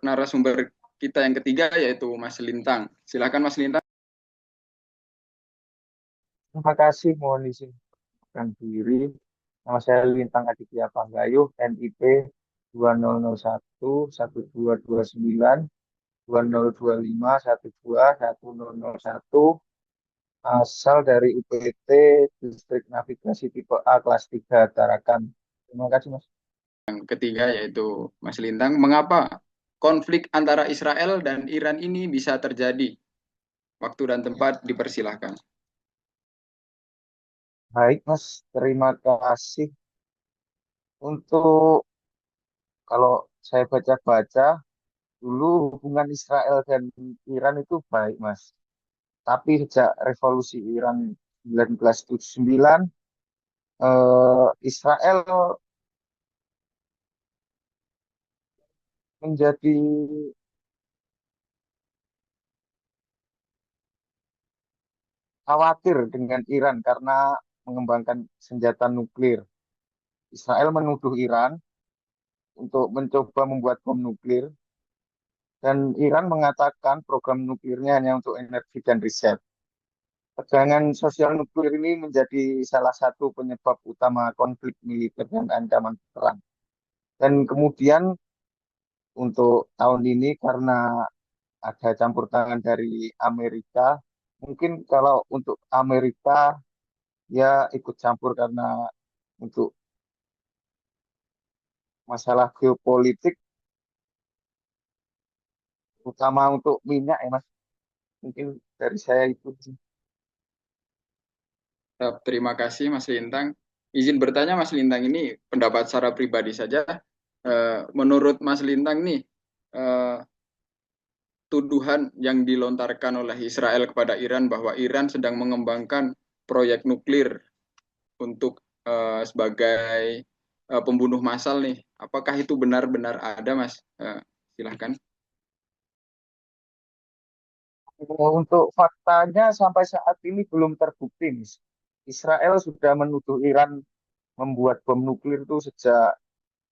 narasumber kita yang ketiga yaitu Mas Lintang. Silakan Mas Lintang. Terima kasih, mohon izin memperkenalkan diri. Nama saya Lintang Aditya Panggayuh, NIP 2001 1229 2025 12 1001, asal dari UPT Distrik Navigasi Tipe A kelas 3 Tarakan. Terima kasih, Mas. Yang ketiga yaitu Mas Lintang. Mengapa konflik antara Israel dan Iran ini bisa terjadi? Waktu dan tempat dipersilahkan. Baik, Mas. Terima kasih. Untuk kalau saya baca-baca, dulu hubungan Israel dan Iran itu baik, Mas. Tapi sejak revolusi Iran 1979, Israel menjadi khawatir dengan Iran karena mengembangkan senjata nuklir. Israel menuduh Iran untuk mencoba membuat bom nuklir, dan Iran mengatakan program nuklirnya hanya untuk energi dan riset. Tegangan sosial nuklir ini menjadi salah satu penyebab utama konflik militer dan ancaman perang. Dan kemudian untuk tahun ini karena ada campur tangan dari Amerika, mungkin kalau untuk Amerika ya ikut campur karena untuk masalah geopolitik, utama untuk minyak ya Mas. Mungkin dari saya itu sih. Terima kasih Mas Lintang. Izin bertanya Mas Lintang, ini pendapat secara pribadi saja. Menurut Mas Lintang nih, eh, tuduhan yang dilontarkan oleh Israel kepada Iran bahwa Iran sedang mengembangkan proyek nuklir untuk sebagai pembunuh massal nih. Apakah itu benar-benar ada, Mas? Silahkan. Untuk faktanya sampai saat ini belum terbukti, Mas. Israel sudah menuduh Iran membuat bom nuklir itu sejak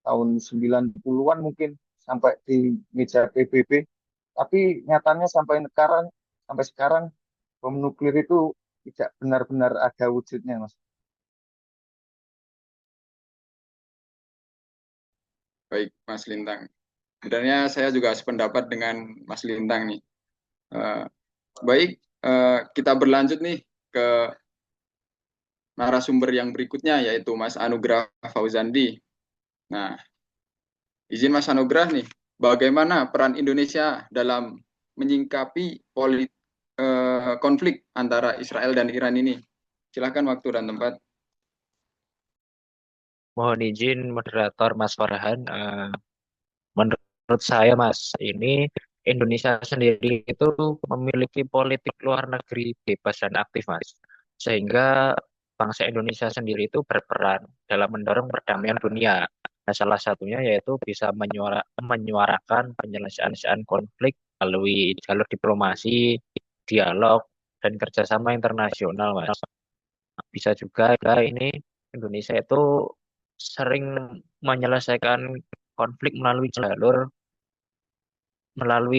tahun 90-an mungkin sampai di meja PBB. Tapi nyatanya sampai sekarang bom nuklir itu tidak benar-benar ada wujudnya, Mas. Baik, Mas Lintang. Sebenarnya saya juga sependapat dengan Mas Lintang nih. Eh, Baik, kita berlanjut nih ke narasumber yang berikutnya yaitu Mas Anugrah Fauzandi. Nah, izin Mas Anugrah nih, bagaimana peran Indonesia dalam menyingkapi konflik antara Israel dan Iran ini? Silakan waktu dan tempat. Mohon izin moderator Mas Farhan. Menurut saya Mas, ini Indonesia sendiri itu memiliki politik luar negeri bebas dan aktif Mas. Sehingga bangsa Indonesia sendiri itu berperan dalam mendorong perdamaian dunia. Nah, salah satunya yaitu bisa menyuarakan penyelesaian konflik melalui jalur diplomasi, dialog, dan kerjasama internasional Mas. Bisa juga ini Indonesia itu sering menyelesaikan konflik melalui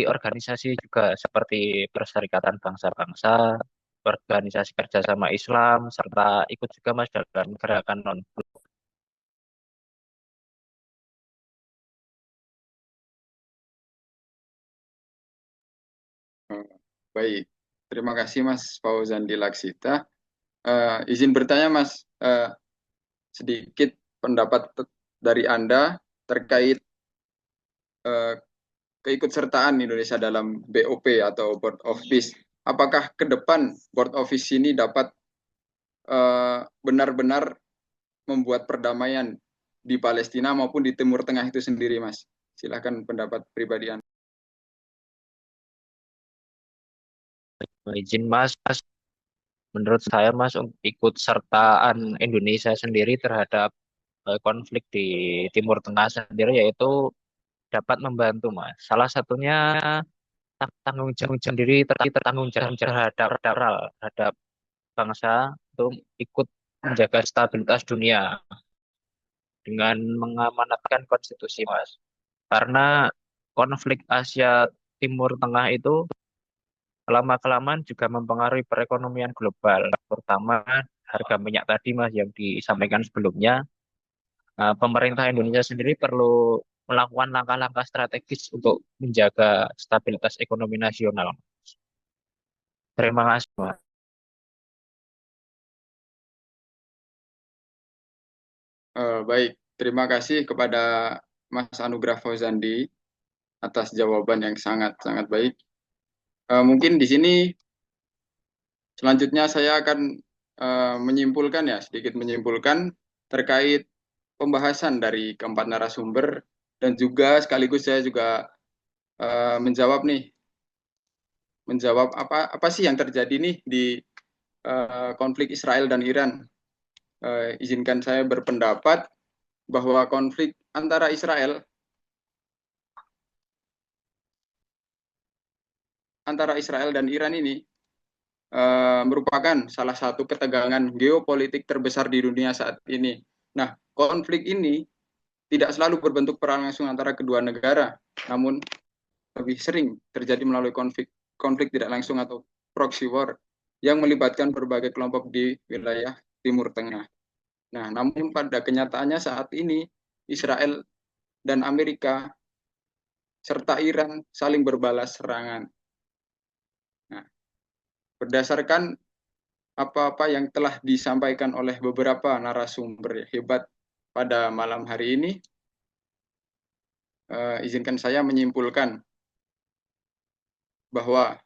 organisasi juga seperti Perserikatan Bangsa-Bangsa, Organisasi Kerjasama Islam, serta ikut juga Mas dalam gerakan non. Eh, Baik, terima kasih Mas Fauzandi Laksita. Izin bertanya Mas, sedikit pendapat dari Anda terkait eh, keikutsertaan Indonesia dalam BOP atau Board of Peace. Apakah ke depan Board of Peace ini dapat benar-benar membuat perdamaian di Palestina maupun di Timur Tengah itu sendiri, Mas? Silakan pendapat pribadi Anda. Izin Mas, menurut saya Mas untuk ikut sertaan Indonesia sendiri terhadap konflik di Timur Tengah sendiri yaitu dapat membantu Mas. Salah satunya tanggung jawab sendiri tertanggung jawab terhadap bangsa untuk ikut menjaga stabilitas dunia dengan mengamanatkan konstitusi, Mas. Karena konflik Asia Timur Tengah itu lama-kelamaan juga mempengaruhi perekonomian global, terutama harga minyak tadi Mas yang disampaikan sebelumnya. Pemerintah Indonesia sendiri perlu melakukan langkah-langkah strategis untuk menjaga stabilitas ekonomi nasional. Terima kasih, Mas. Baik, terima kasih kepada Mas Anugrah Fauzandi atas jawaban yang sangat-sangat baik. Mungkin di sini selanjutnya saya akan menyimpulkan ya, sedikit menyimpulkan terkait pembahasan dari keempat narasumber dan juga sekaligus saya juga menjawab apa sih yang terjadi nih di konflik Israel dan Iran. Izinkan saya berpendapat bahwa konflik antara Israel dan Iran ini merupakan salah satu ketegangan geopolitik terbesar di dunia saat ini. Nah, konflik ini tidak selalu berbentuk perang langsung antara kedua negara, namun lebih sering terjadi melalui konflik tidak langsung atau proxy war yang melibatkan berbagai kelompok di wilayah Timur Tengah. Nah, namun pada kenyataannya saat ini Israel dan Amerika serta Iran saling berbalas serangan. Nah, berdasarkan apa-apa yang telah disampaikan oleh beberapa narasumber hebat pada malam hari ini, izinkan saya menyimpulkan bahwa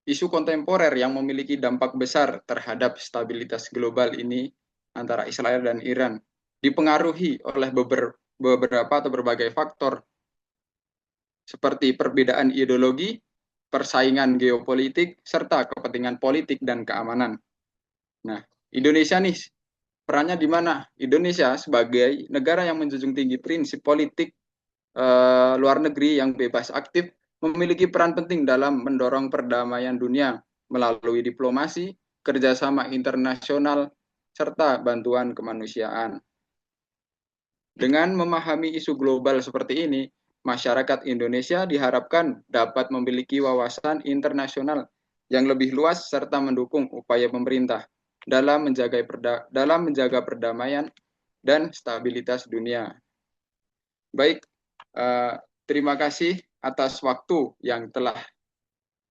isu kontemporer yang memiliki dampak besar terhadap stabilitas global ini antara Israel dan Iran dipengaruhi oleh beberapa atau berbagai faktor seperti perbedaan ideologi, persaingan geopolitik, serta kepentingan politik dan keamanan. Nah, Indonesia nih perannya di mana? Indonesia sebagai negara yang menjunjung tinggi prinsip politik luar negeri yang bebas aktif memiliki peran penting dalam mendorong perdamaian dunia melalui diplomasi, kerjasama internasional, serta bantuan kemanusiaan. Dengan memahami isu global seperti ini, masyarakat Indonesia diharapkan dapat memiliki wawasan internasional yang lebih luas serta mendukung upaya pemerintah dalam menjaga perdamaian dan stabilitas dunia. Baik, terima kasih atas waktu yang telah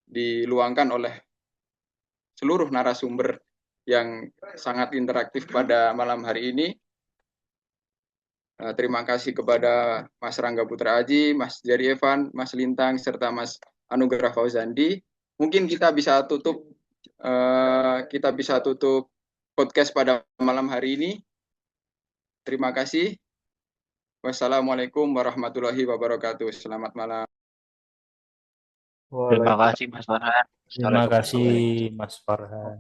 diluangkan oleh seluruh narasumber yang sangat interaktif pada malam hari ini. Terima kasih kepada Mas Rangga Putra Aji, Mas Jerry Evan, Mas Lintang, serta Mas Anugrah Fauzandi. Mungkin kita bisa tutup podcast pada malam hari ini. Terima kasih. Wassalamualaikum warahmatullahi wabarakatuh. Selamat malam. Terima kasih Mas Farhan. Terima kasih Assalamualaikum. Mas Farhan.